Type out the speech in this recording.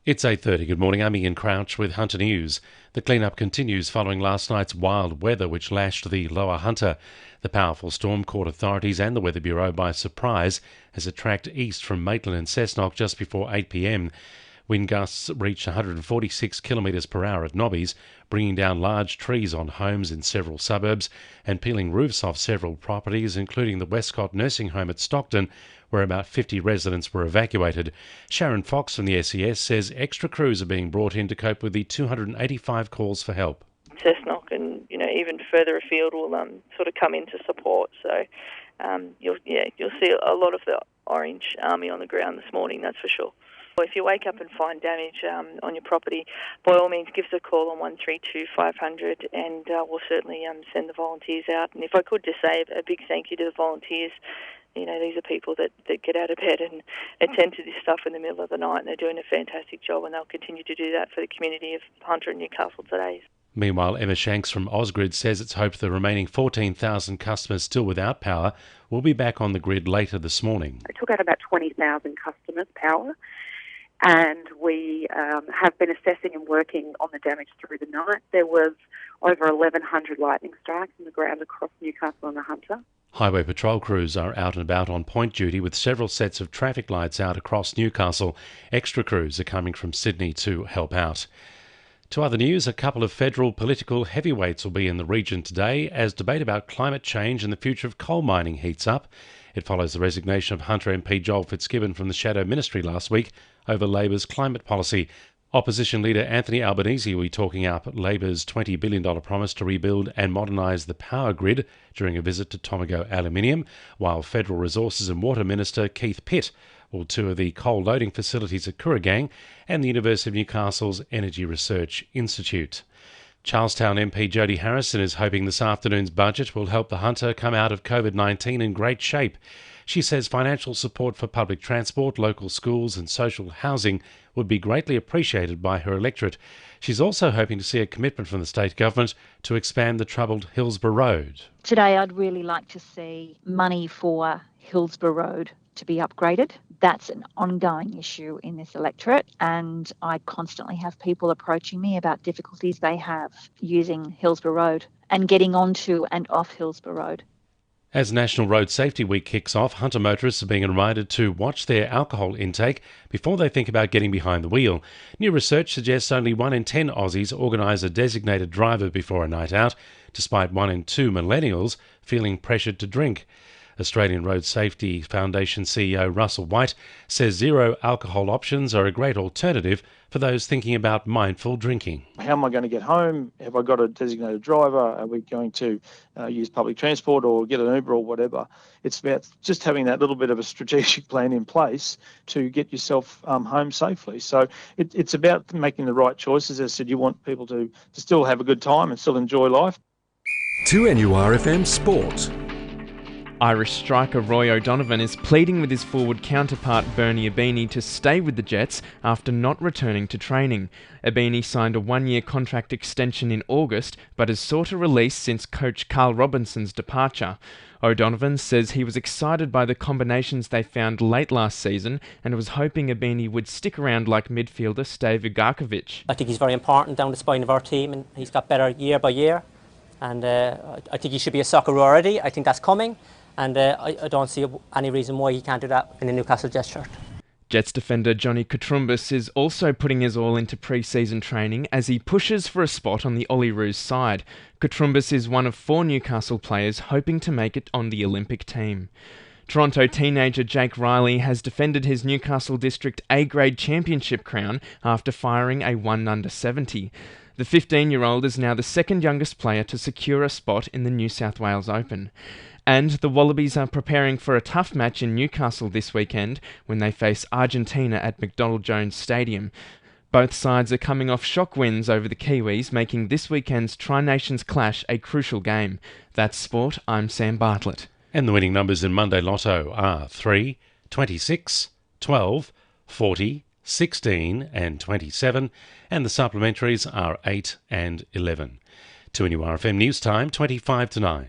It's 8:30. Good morning. I'm Ian Crouch with Hunter News. The cleanup continues following last night's wild weather which lashed the lower Hunter. The powerful storm caught authorities and the Weather Bureau by surprise as it tracked east from Maitland and Cessnock just before 8 p.m. Wind gusts reached 146 kilometres per hour at Nobbies, bringing down large trees on homes in several suburbs and peeling roofs off several properties, including the Westcott Nursing Home at Stockton, where about 50 residents were evacuated. Sharon Fox from the SES says extra crews are being brought in to cope with the 285 calls for help. Cessnock and even further afield will sort of come in to support. So you'll see a lot of the Orange Army on the ground this morning, that's for sure. If you wake up and find damage on your property, by all means give us a call on 132 500 and we'll certainly send the volunteers out. And if I could just say a big thank you to the volunteers. These are people that get out of bed and attend to this stuff in the middle of the night, and they're doing a fantastic job, and they'll continue to do that for the community of Hunter and Newcastle today. Meanwhile, Emma Shanks from Ausgrid says it's hoped the remaining 14,000 customers still without power will be back on the grid later this morning. It took out about 20,000 customers' power, and we have been assessing and working on the damage through the night. There was over 1,100 lightning strikes on the ground across Newcastle and the Hunter. Highway patrol crews are out and about on point duty with several sets of traffic lights out across Newcastle. Extra crews are coming from Sydney to help out. To other news, a couple of federal political heavyweights will be in the region today as debate about climate change and the future of coal mining heats up. It follows the resignation of Hunter MP Joel Fitzgibbon from the Shadow Ministry last week over Labor's climate policy. Opposition leader Anthony Albanese will be talking up Labor's $20 billion promise to rebuild and modernise the power grid during a visit to Tomago Aluminium, while Federal Resources and Water Minister Keith Pitt will tour the coal loading facilities at Kooragang and the University of Newcastle's Energy Research Institute. Charlestown MP Jodie Harrison is hoping this afternoon's budget will help the Hunter come out of COVID-19 in great shape. She says financial support for public transport, local schools and social housing would be greatly appreciated by her electorate. She's also hoping to see a commitment from the state government to expand the troubled Hillsborough Road. Today I'd really like to see money for Hillsborough Road to be upgraded. That's an ongoing issue in this electorate, and I constantly have people approaching me about difficulties they have using Hillsborough Road and getting onto and off Hillsborough Road. As National Road Safety Week kicks off, Hunter motorists are being reminded to watch their alcohol intake before they think about getting behind the wheel. New research suggests only 1 in 10 Aussies organise a designated driver before a night out, despite 1 in 2 millennials feeling pressured to drink. Australian Road Safety Foundation CEO Russell White says zero alcohol options are a great alternative for those thinking about mindful drinking. How am I going to get home? Have I got a designated driver? Are we going to use public transport or get an Uber or whatever? It's about just having that little bit of a strategic plan in place to get yourself home safely. So it's about making the right choices. As I said, you want people to still have a good time and still enjoy life. 2NURFM Sport. Irish striker Roy O'Donovan is pleading with his forward counterpart Bernie Ibini to stay with the Jets after not returning to training. Ibini signed a 1-year contract extension in August, but has sought a release since coach Carl Robinson's departure. O'Donovan says he was excited by the combinations they found late last season and was hoping Ibini would stick around like midfielder Steve Ugarkovic. I think he's very important down the spine of our team, and he's got better year by year. And I think he should be a Socceroo already. I think that's coming. And I don't see any reason why he can't do that in the Newcastle Jets shirt. Jets defender Johnny Katrumbis is also putting his all into pre-season training as he pushes for a spot on the Olyroos side. Katrumbis is one of 4 Newcastle players hoping to make it on the Olympic team. Toronto teenager Jake Riley has defended his Newcastle District A-grade championship crown after firing a 1 under 70. The 15-year-old is now the second youngest player to secure a spot in the New South Wales Open. And the Wallabies are preparing for a tough match in Newcastle this weekend when they face Argentina at McDonald Jones Stadium. Both sides are coming off shock wins over the Kiwis, making this weekend's Tri-Nations clash a crucial game. That's sport. I'm Sam Bartlett. And the winning numbers in Monday Lotto are 3, 26, 12, 40, 16 and 27, and the supplementaries are 8 and 11. 2NURFM News Time, 25 to 9.